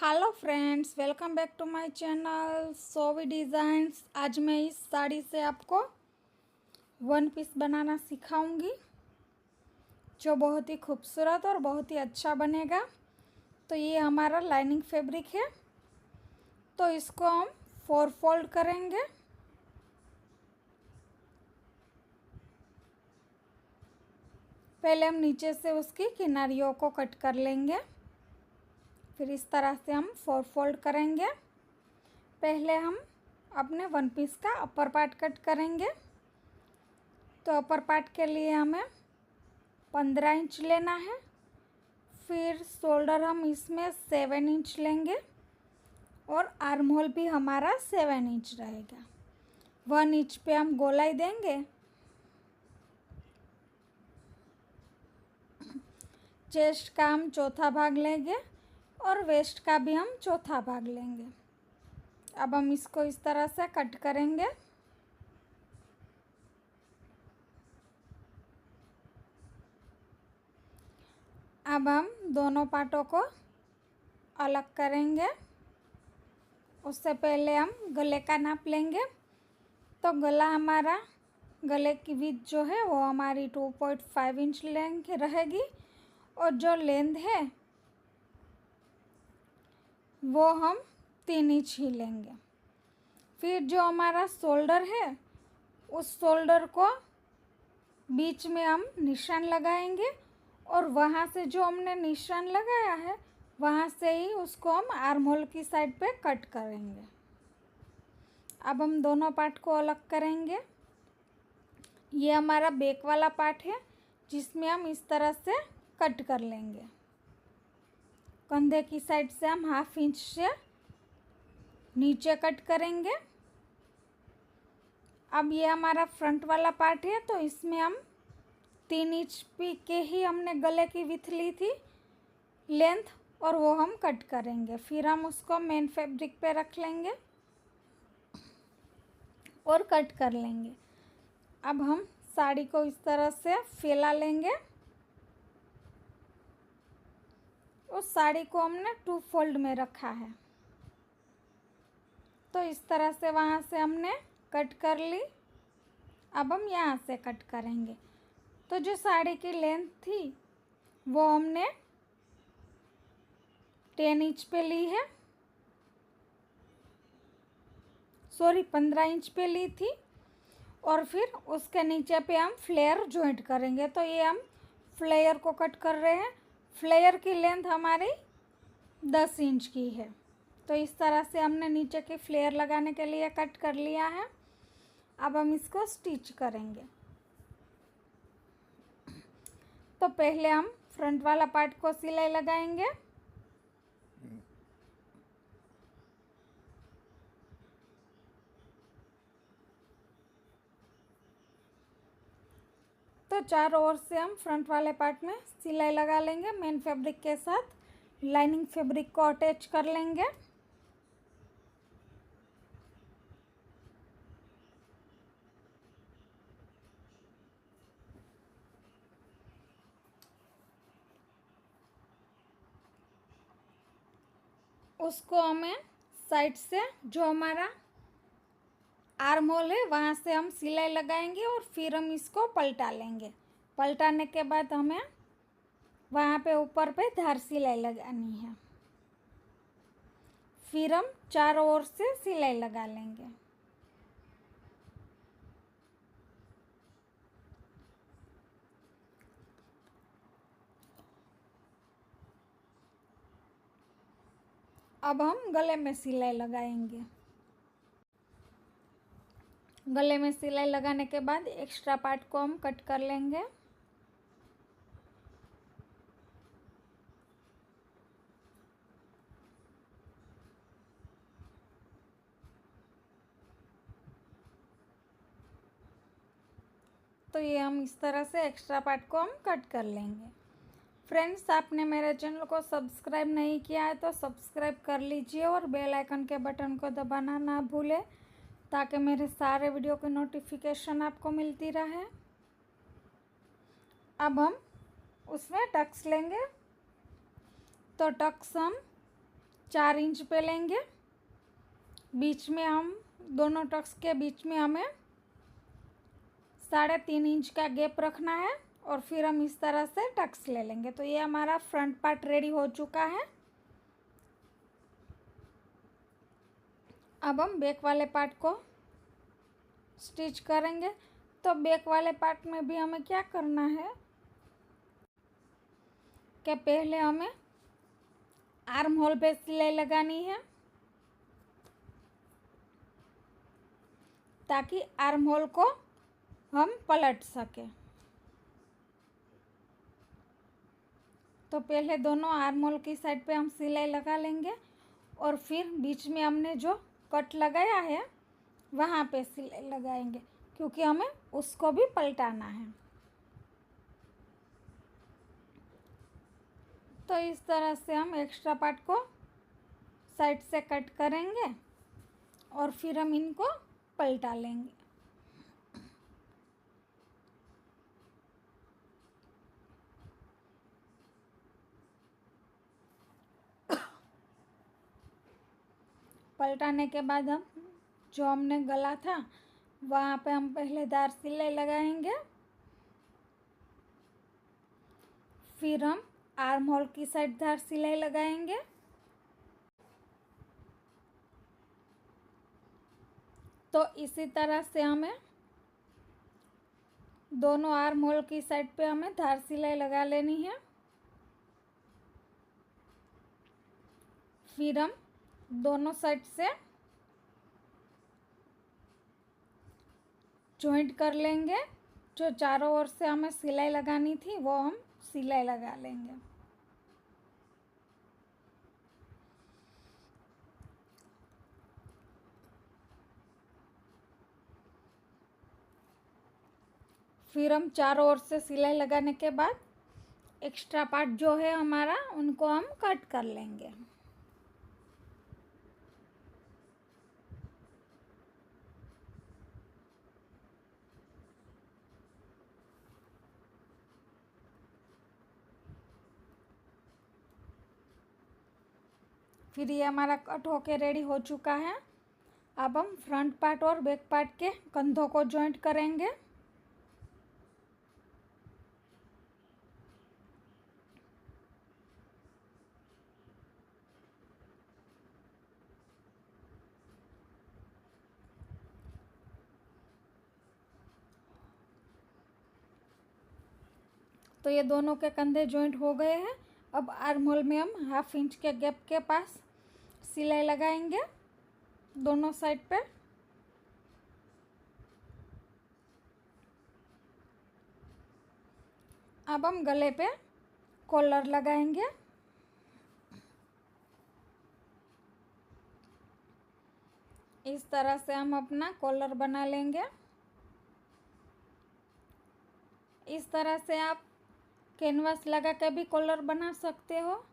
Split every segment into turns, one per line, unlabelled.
Hello friends, welcome back to my channel Sovi designs. आज मैं इस साड़ी से आपको वन पीस बनाना सिखाऊंगी जो बहुत ही खूबसूरत और बहुत ही अच्छा बनेगा। तो ये हमारा लाइनिंग फैब्रिक है, तो इसको हम 4 फोल्ड करेंगे। पहले हम नीचे से उसकी किनारियों को कट कर लेंगे, फिर इस तरह से हम 4 फोल्ड करेंगे। पहले हम अपने वन पीस का अपर पार्ट कट करेंगे। तो अपर पार्ट के लिए हमें 15 इंच लेना है। फिर शोल्डर हम इसमें 7 इंच लेंगे और आर्म होल भी हमारा 7 इंच रहेगा। 1 इंच पे हम गोलाई देंगे। चेस्ट का हम चौथा भाग लेंगे और वेस्ट का भी हम चौथा भाग लेंगे। अब हम इसको इस तरह से कट करेंगे। अब हम दोनों पार्टों को अलग करेंगे। उससे पहले हम गले का नाप लेंगे। तो गला हमारा, गले की विड्थ जो है वो हमारी 2.5 इंच लेंथ रहेगी और जो लेंथ है वो हम 3 इंच ही लेंगे। फिर जो हमारा शोल्डर है उस शोल्डर को बीच में हम निशान लगाएंगे और वहाँ से जो हमने निशान लगाया है वहाँ से ही उसको हम आर्म होल की साइड पे कट करेंगे। अब हम दोनों पार्ट को अलग करेंगे। ये हमारा बैक वाला पार्ट है जिसमें हम इस तरह से कट कर लेंगे। कंधे की साइड से हम 1/2 इंच से नीचे कट करेंगे। अब ये हमारा फ्रंट वाला पार्ट है, तो इसमें हम 3 इंच पे के ही हमने गले की विड्थ ली थी लेंथ, और वो हम कट करेंगे। फिर हम उसको मेन फैब्रिक पे रख लेंगे और कट कर लेंगे। अब हम साड़ी को इस तरह से फैला लेंगे। उस साड़ी को हमने 2 फोल्ड में रखा है, तो इस तरह से वहाँ से हमने कट कर ली। अब हम यहाँ से कट करेंगे। तो जो साड़ी की लेंथ थी वो हमने 10 इंच पे ली है, 15 इंच पे ली थी। और फिर उसके नीचे पे हम फ्लेयर जॉइंट करेंगे। तो ये हम फ्लेयर को कट कर रहे हैं। फ्लेयर की लेंथ हमारी 10 इंच की है। तो इस तरह से हमने नीचे के फ्लेयर लगाने के लिए कट कर लिया है। अब हम इसको स्टिच करेंगे। तो पहले हम फ्रंट वाला पार्ट को सिलाई लगाएंगे। तो चारों ओर से हम फ्रंट वाले पार्ट में सिलाई लगा लेंगे। मेन फैब्रिक के साथ लाइनिंग फैब्रिक को अटैच कर लेंगे। उसको हमें साइड से जो हमारा आर्म होल है वहाँ से हम सिलाई लगाएंगे और फिर हम इसको पलटा लेंगे। पलटाने के बाद हमें वहाँ पे ऊपर पे धार सिलाई लगानी है। फिर हम चारों ओर से सिलाई लगा लेंगे। अब हम गले में सिलाई लगाएंगे। गले में सिलाई लगाने के बाद एक्स्ट्रा पार्ट को हम कट कर लेंगे। तो ये हम इस तरह से एक्स्ट्रा पार्ट को हम कट कर लेंगे। फ्रेंड्स, आपने मेरे चैनल को सब्सक्राइब नहीं किया है तो सब्सक्राइब कर लीजिए और बेल आइकन के बटन को दबाना ना भूलें ताकि मेरे सारे वीडियो की नोटिफिकेशन आपको मिलती रहे। अब हम उसमें टक्स लेंगे। तो टक्स हम 4 इंच पे लेंगे। बीच में हम दोनों टक्स के बीच में हमें 3.5 इंच का गैप रखना है और फिर हम इस तरह से टक्स ले लेंगे। तो ये हमारा फ्रंट पार्ट रेडी हो चुका है। अब हम बैक वाले पार्ट को स्टिच करेंगे। तो बैक वाले पार्ट में भी हमें क्या करना है कि पहले हमें आर्म होल पे सिलाई लगानी है ताकि आर्म होल को हम पलट सकें। तो पहले दोनों आर्म होल की साइड पे हम सिलाई लगा लेंगे और फिर बीच में हमने जो कट लगाया है वहाँ पे सिलाई लगाएंगे, क्योंकि हमें उसको भी पलटाना है। तो इस तरह से हम एक्स्ट्रा पार्ट को साइड से कट करेंगे और फिर हम इनको पलटा लेंगे। पलटाने के बाद हम जो हमने गला था वहाँ पे हम पहले धार सिलाई लगाएंगे, फिर हम आर्म होल की साइड धार सिलाई लगाएंगे। तो इसी तरह से हमें दोनों आर्म होल की साइड पे हमें धार सिलाई लगा लेनी है। फिर हम दोनों साइड से जॉइंट कर लेंगे। जो चारों ओर से हमें सिलाई लगानी थी वो हम सिलाई लगा लेंगे। फिर हम चारों ओर से सिलाई लगाने के बाद एक्स्ट्रा पार्ट जो है हमारा उनको हम कट कर लेंगे। फिर ये हमारा कट होके रेडी हो चुका है। अब हम फ्रंट पार्ट और बैक पार्ट के कंधों को जॉइंट करेंगे। तो ये दोनों के कंधे जॉइंट हो गए हैं। अब आर्म होल में हम 1/2 इंच के गैप के पास सिलाई लगाएंगे दोनों साइड पे। अब हम गले पे कॉलर लगाएंगे। इस तरह से हम अपना कॉलर बना लेंगे। इस तरह से आप कैनवास लगा के भी कॉलर बना सकते हो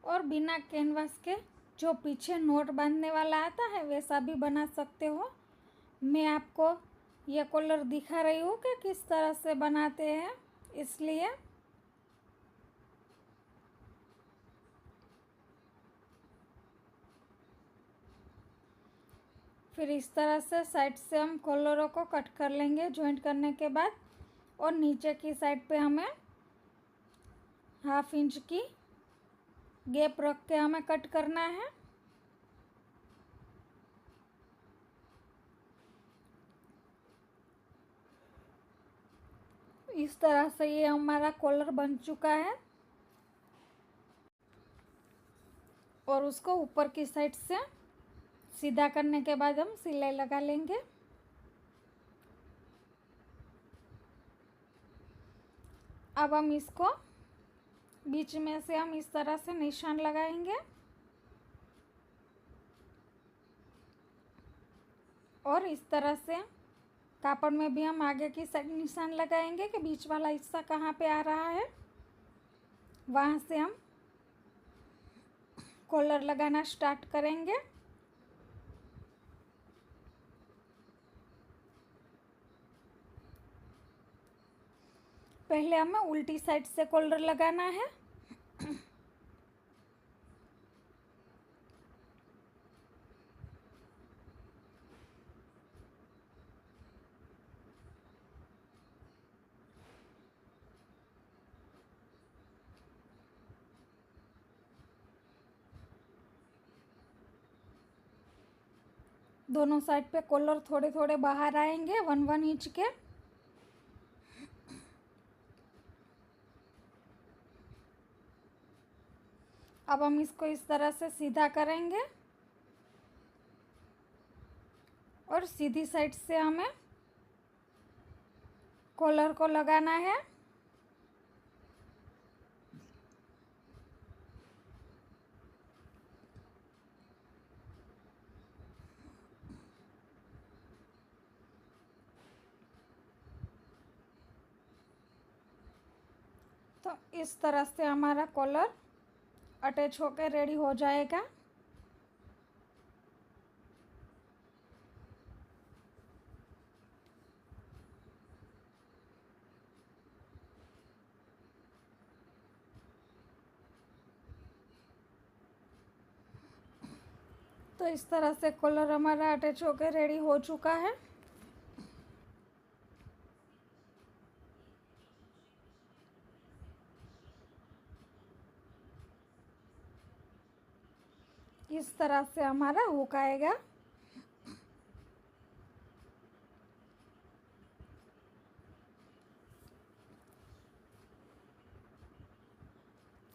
और बिना कैनवास के जो पीछे नोट बांधने वाला आता है वैसा भी बना सकते हो। मैं आपको ये कॉलर दिखा रही हूँ कि किस तरह से बनाते हैं, इसलिए फिर इस तरह से साइड से हम कॉलरों को कट कर लेंगे जॉइंट करने के बाद। और नीचे की साइड पे हमें 1/2 इंच की गैप रख के हमें कट करना है। इस तरह से ये हमारा कॉलर बन चुका है और उसको ऊपर की साइड से सीधा करने के बाद हम सिलाई लगा लेंगे। अब हम इसको बीच में से हम इस तरह से निशान लगाएंगे और इस तरह से कापड़ में भी हम आगे की साइड निशान लगाएंगे कि बीच वाला हिस्सा कहाँ पे आ रहा है। वहाँ से हम कॉलर लगाना स्टार्ट करेंगे। पहले हमें उल्टी साइड से कॉलर लगाना है। दोनों साइड पे कॉलर थोड़े थोड़े बाहर आएंगे 1-1 इंच के। अब हम इसको इस तरह से सीधा करेंगे और सीधी साइड से हमें कॉलर को लगाना है। तो इस तरह से हमारा कॉलर अटैच होकर रेडी हो जाएगा। तो इस तरह से कॉलर हमारा अटैच होकर रेडी हो चुका है। इस तरह से हमारा हुक आएगा।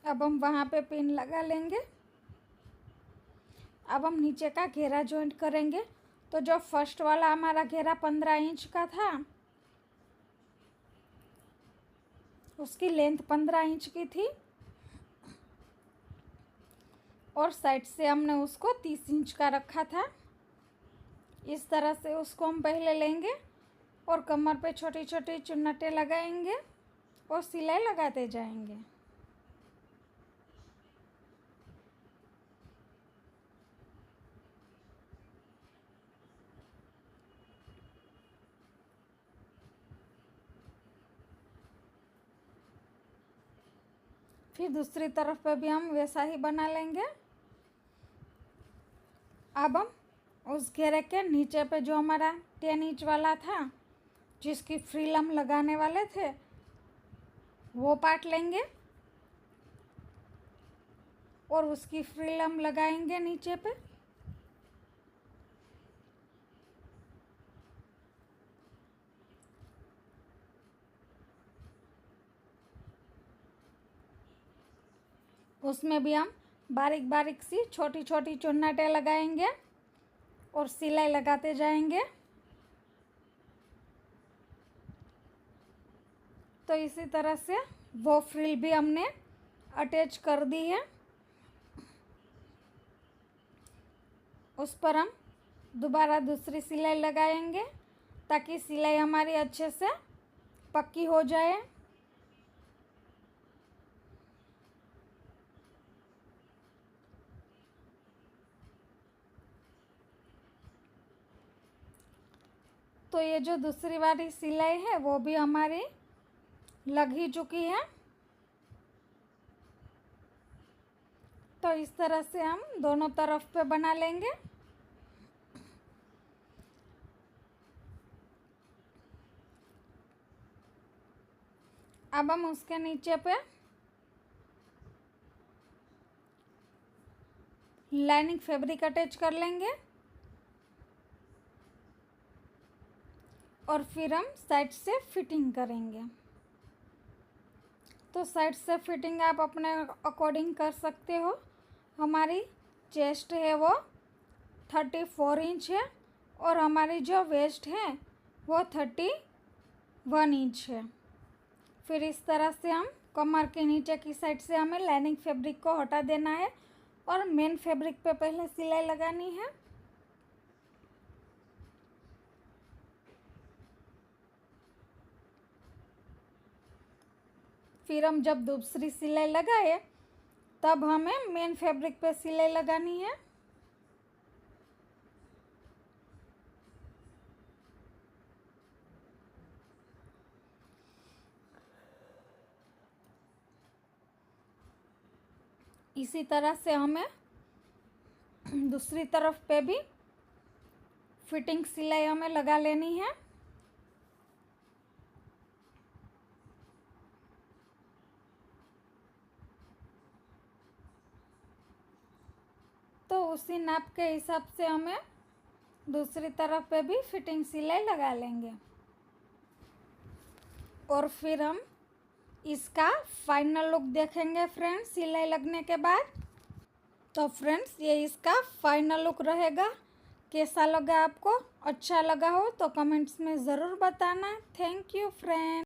अब हम वहाँ पे पिन लगा लेंगे। अब हम नीचे का घेरा जॉइंट करेंगे। तो जो फर्स्ट वाला हमारा घेरा 15 इंच का था, उसकी लेंथ 15 इंच की थी और साइड से हमने उसको 30 इंच का रखा था। इस तरह से उसको हम पहले लेंगे और कमर पे छोटी छोटी चुन्नटें लगाएंगे और सिलाई लगाते जाएंगे। फिर दूसरी तरफ पे भी हम वैसा ही बना लेंगे। अब हम उस घेरे के नीचे पे जो हमारा 10 इंच वाला था, जिसकी फ्रिल हम लगाने वाले थे, वो पार्ट लेंगे और उसकी फ्रिल हम लगाएंगे नीचे पे। उसमें भी हम बारीक बारीक सी छोटी छोटी चुन्नटें लगाएंगे और सिलाई लगाते जाएंगे। तो इसी तरह से वो फ्रिल भी हमने अटैच कर दी है। उस पर हम दोबारा दूसरी सिलाई लगाएंगे ताकि सिलाई हमारी अच्छे से पक्की हो जाए। तो ये जो दूसरी वाली सिलाई है वो भी हमारी लग ही चुकी है। तो इस तरह से हम दोनों तरफ पे बना लेंगे। अब हम उसके नीचे पे लाइनिंग फैब्रिक अटैच कर लेंगे और फिर हम साइड से फिटिंग करेंगे। तो साइड से फिटिंग आप अपने अकॉर्डिंग कर सकते हो। हमारी चेस्ट है वो 34 इंच है और हमारी जो वेस्ट है वो 31 इंच है। फिर इस तरह से हम कमर के नीचे की साइड से हमें लाइनिंग फैब्रिक को हटा देना है और मेन फैब्रिक पे पहले सिलाई लगानी है। फिर हम जब दूसरी सिलाई लगाए तब हमें मेन फैब्रिक पे सिलाई लगानी है। इसी तरह से हमें दूसरी तरफ पे भी फिटिंग सिलाई हमें लगा लेनी है। तो उसी नाप के हिसाब से हमें दूसरी तरफ पे भी फिटिंग सिलाई लगा लेंगे और फिर हम इसका फाइनल लुक देखेंगे फ्रेंड्स सिलाई लगने के बाद। तो फ्रेंड्स ये इसका फाइनल लुक रहेगा। कैसा लगा आपको? अच्छा लगा हो तो कमेंट्स में ज़रूर बताना। Thank you friends.